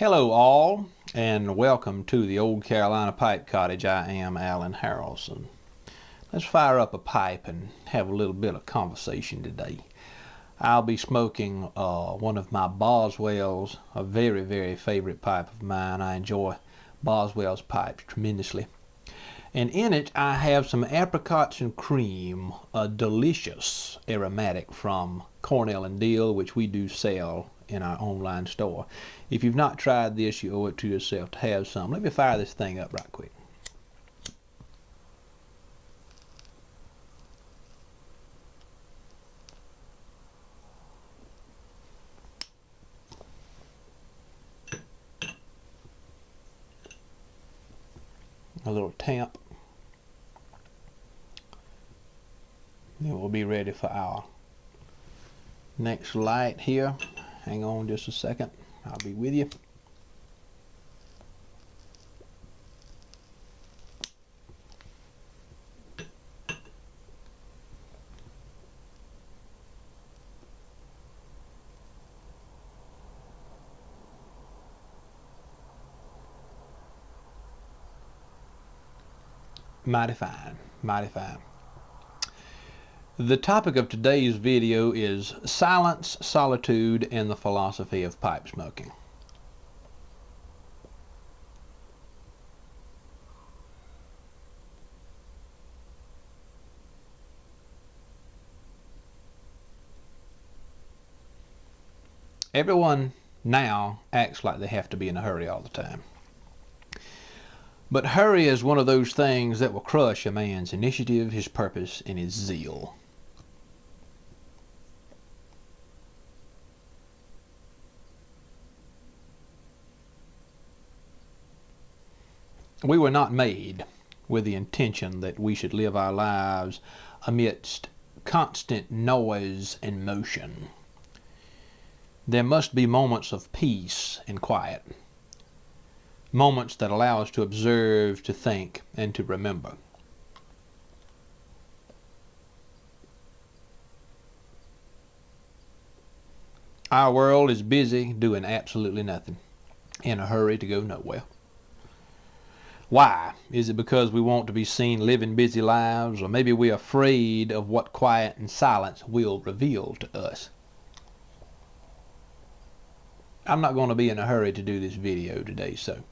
Hello all, and welcome to the Old Carolina Pipe Cottage. I am Alan Harrelson. Let's fire up a pipe and have a little bit of conversation today. I'll be smoking one of my Boswell's, a very, very favorite pipe of mine. I enjoy Boswell's pipes tremendously. And in it I have some apricots and cream, a delicious aromatic from Cornell and Deal, which we do sell in our online store. If you've not tried this, you owe it to yourself to have some. Let me fire this thing up right quick. A little tamp. Then we'll be ready for our next light here. Hang on just a second. I'll be with you. Mighty fine, mighty fine. The topic of today's video is silence, solitude, and the philosophy of pipe smoking. Everyone now acts like they have to be in a hurry all the time. But hurry is one of those things that will crush a man's initiative, his purpose, and his zeal. We were not made with the intention that we should live our lives amidst constant noise and motion. There must be moments of peace and quiet. Moments that allow us to observe, to think, and to remember. Our world is busy doing absolutely nothing, in a hurry to go nowhere. Why? Is it because we want to be seen living busy lives, or maybe we're afraid of what quiet and silence will reveal to us? I'm not going to be in a hurry to do this video today, so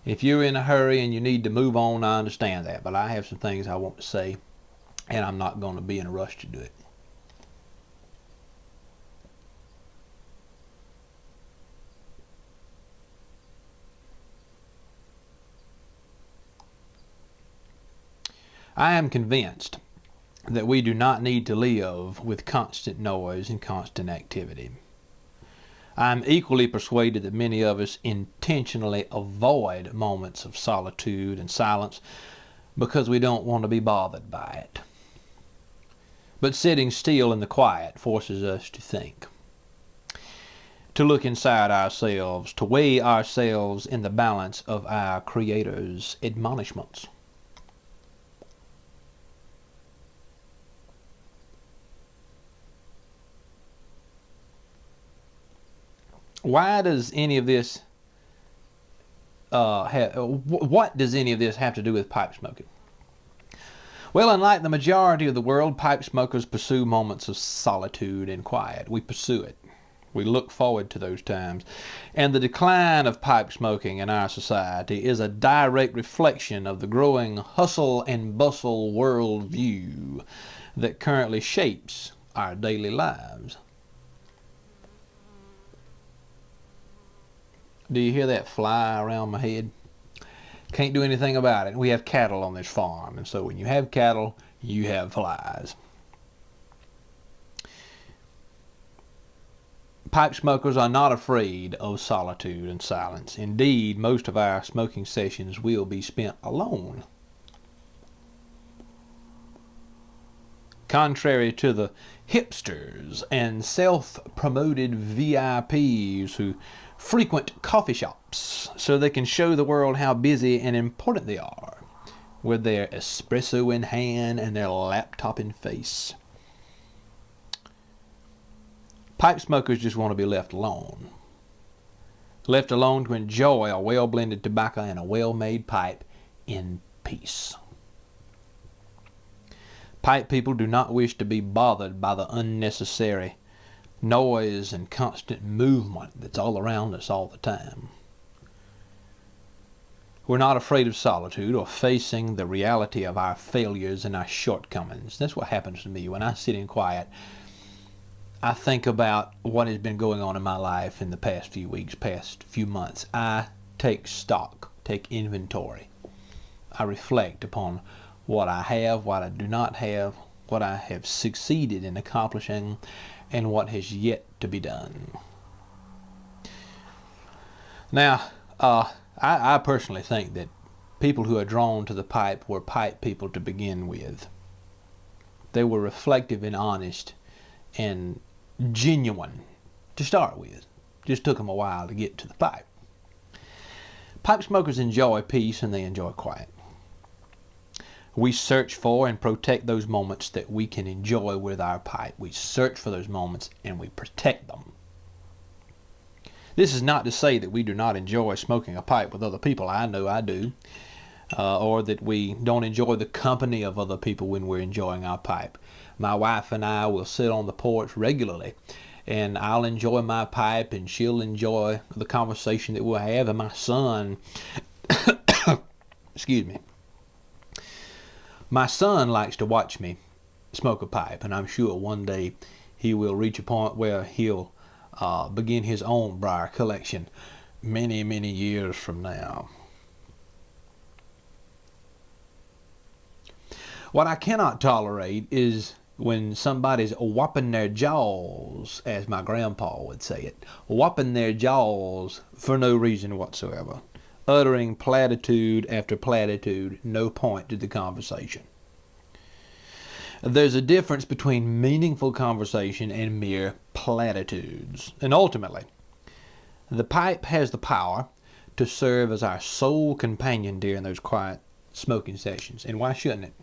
if you're in a hurry and you need to move on, I understand that, but I have some things I want to say, and I'm not going to be in a rush to do it. I am convinced that we do not need to live with constant noise and constant activity. I'm equally persuaded that many of us intentionally avoid moments of solitude and silence because we don't want to be bothered by it. But sitting still in the quiet forces us to think, to look inside ourselves, to weigh ourselves in the balance of our Creator's admonishments. Why does any of this what does any of this have to do with pipe smoking? Well, unlike the majority of the world, pipe smokers pursue moments of solitude and quiet. We pursue it. We look forward to those times. And the decline of pipe smoking in our society is a direct reflection of the growing hustle and bustle worldview that currently shapes our daily lives. Do you hear that fly around my head? Can't do anything about it. We have cattle on this farm, and so when you have cattle, you have flies. Pipe smokers are not afraid of solitude and silence. Indeed, most of our smoking sessions will be spent alone. Contrary to the hipsters and self-promoted VIPs who frequent coffee shops so they can show the world how busy and important they are, with their espresso in hand and their laptop in face. Pipe smokers just want to be left alone. left alone to enjoy a well-blended tobacco and a well-made pipe in peace. Pipe people do not wish to be bothered by the unnecessary noise and constant movement that's all around us all the time. We're not afraid of solitude or facing the reality of our failures and our shortcomings. That's what happens to me when I sit in quiet. I think about what has been going on in my life in the past few weeks, past few months. I take stock, take inventory. I reflect upon what I have, what I do not have, what I have succeeded in accomplishing, and what has yet to be done. Now, I personally think that people who are drawn to the pipe were pipe people to begin with. They were reflective and honest and genuine to start with. Just took them a while to get to the pipe. Pipe smokers enjoy peace and they enjoy quiet. We search for and protect those moments that we can enjoy with our pipe. We search for those moments and we protect them. This is not to say that we do not enjoy smoking a pipe with other people. I know I do. Or that we don't enjoy the company of other people when we're enjoying our pipe. My wife and I will sit on the porch regularly, and I'll enjoy my pipe and she'll enjoy the conversation that we'll have. And my son, excuse me, my son likes to watch me smoke a pipe, and I'm sure one day he will reach a point where he'll begin his own briar collection many, many years from now. What I cannot tolerate is when somebody's whopping their jaws, as my grandpa would say it, whopping their jaws for no reason whatsoever, uttering platitude after platitude, no point to the conversation. There's a difference between meaningful conversation and mere platitudes. And ultimately, the pipe has the power to serve as our sole companion during those quiet smoking sessions. And why shouldn't it?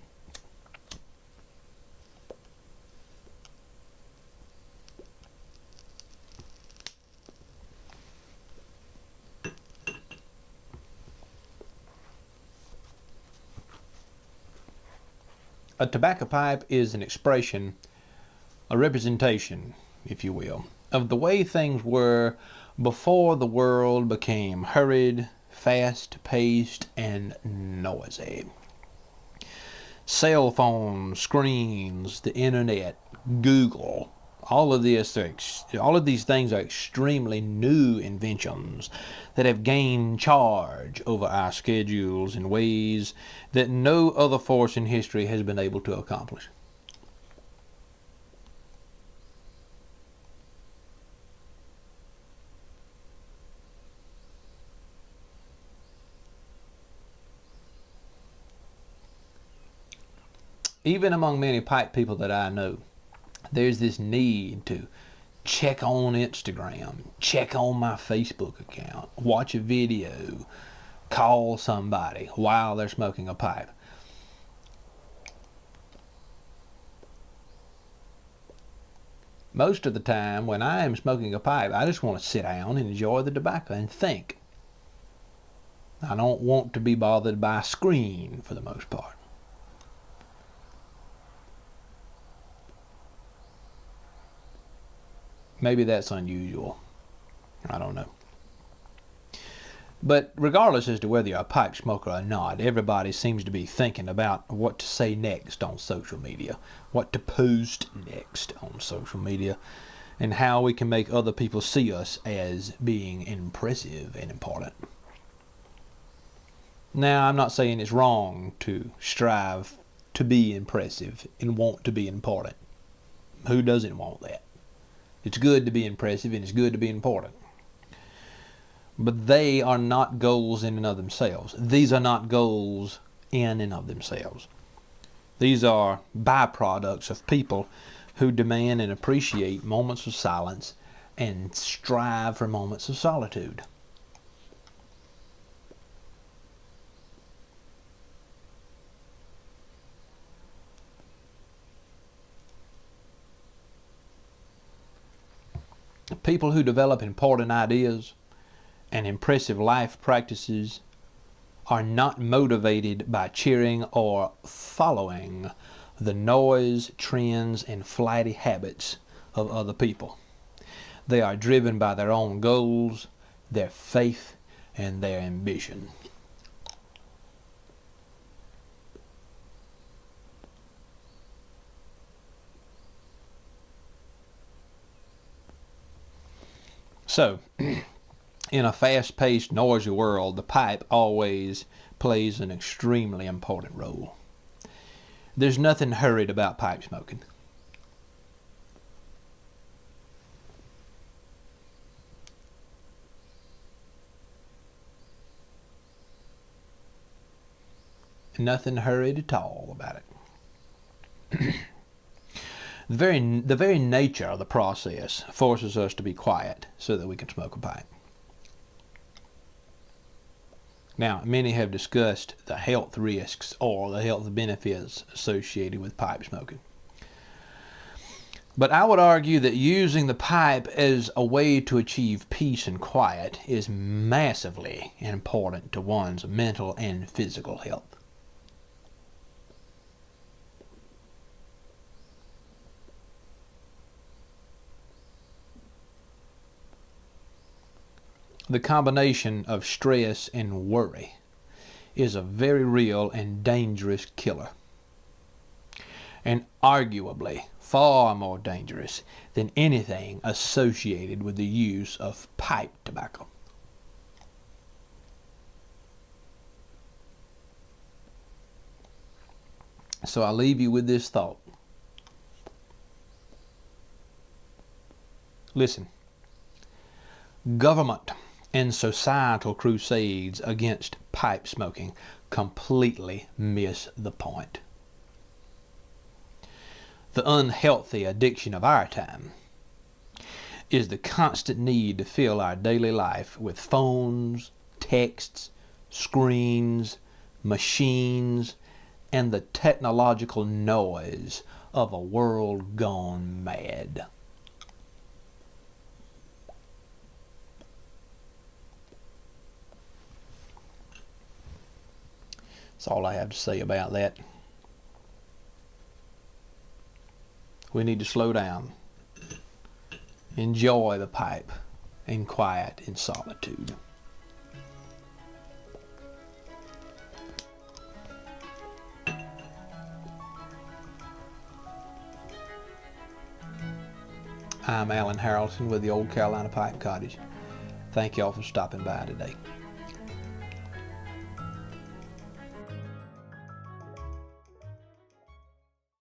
A tobacco pipe is an expression, a representation, if you will, of the way things were before the world became hurried, fast-paced, and noisy. Cell phone screens, the internet, Google, all of these things are extremely new inventions that have gained charge over our schedules in ways that no other force in history has been able to accomplish. Even among many pipe people that I know, there's this need to check on Instagram, check on my Facebook account, watch a video, call somebody while they're smoking a pipe. Most of the time when I am smoking a pipe, I just want to sit down and enjoy the tobacco and think. I don't want to be bothered by a screen for the most part. Maybe that's unusual. I don't know. But regardless as to whether you're a pipe smoker or not, everybody seems to be thinking about what to say next on social media, what to post next on social media, and how we can make other people see us as being impressive and important. Now, I'm not saying it's wrong to strive to be impressive and want to be important. Who doesn't want that? It's good to be impressive and it's good to be important. But they are not goals in and of themselves. These are not goals in and of themselves. These are byproducts of people who demand and appreciate moments of silence and strive for moments of solitude. People who develop important ideas and impressive life practices are not motivated by cheering or following the noise, trends, and flighty habits of other people. They are driven by their own goals, their faith, and their ambition. So, in a fast-paced, noisy world, the pipe always plays an extremely important role. There's nothing hurried about pipe smoking. Nothing hurried at all about it. The very nature of the process forces us to be quiet so that we can smoke a pipe. Now, many have discussed the health risks or the health benefits associated with pipe smoking. But I would argue that using the pipe as a way to achieve peace and quiet is massively important to one's mental and physical health. The combination of stress and worry is a very real and dangerous killer, and arguably far more dangerous than anything associated with the use of pipe tobacco. So I leave you with this thought. Listen, government and societal crusades against pipe smoking completely miss the point. The unhealthy addiction of our time is the constant need to fill our daily life with phones, texts, screens, machines, and the technological noise of a world gone mad. That's all I have to say about that. We need to slow down, enjoy the pipe in quiet and solitude. I'm Alan Harrelson with the Old Carolina Pipe Cottage. Thank y'all for stopping by today.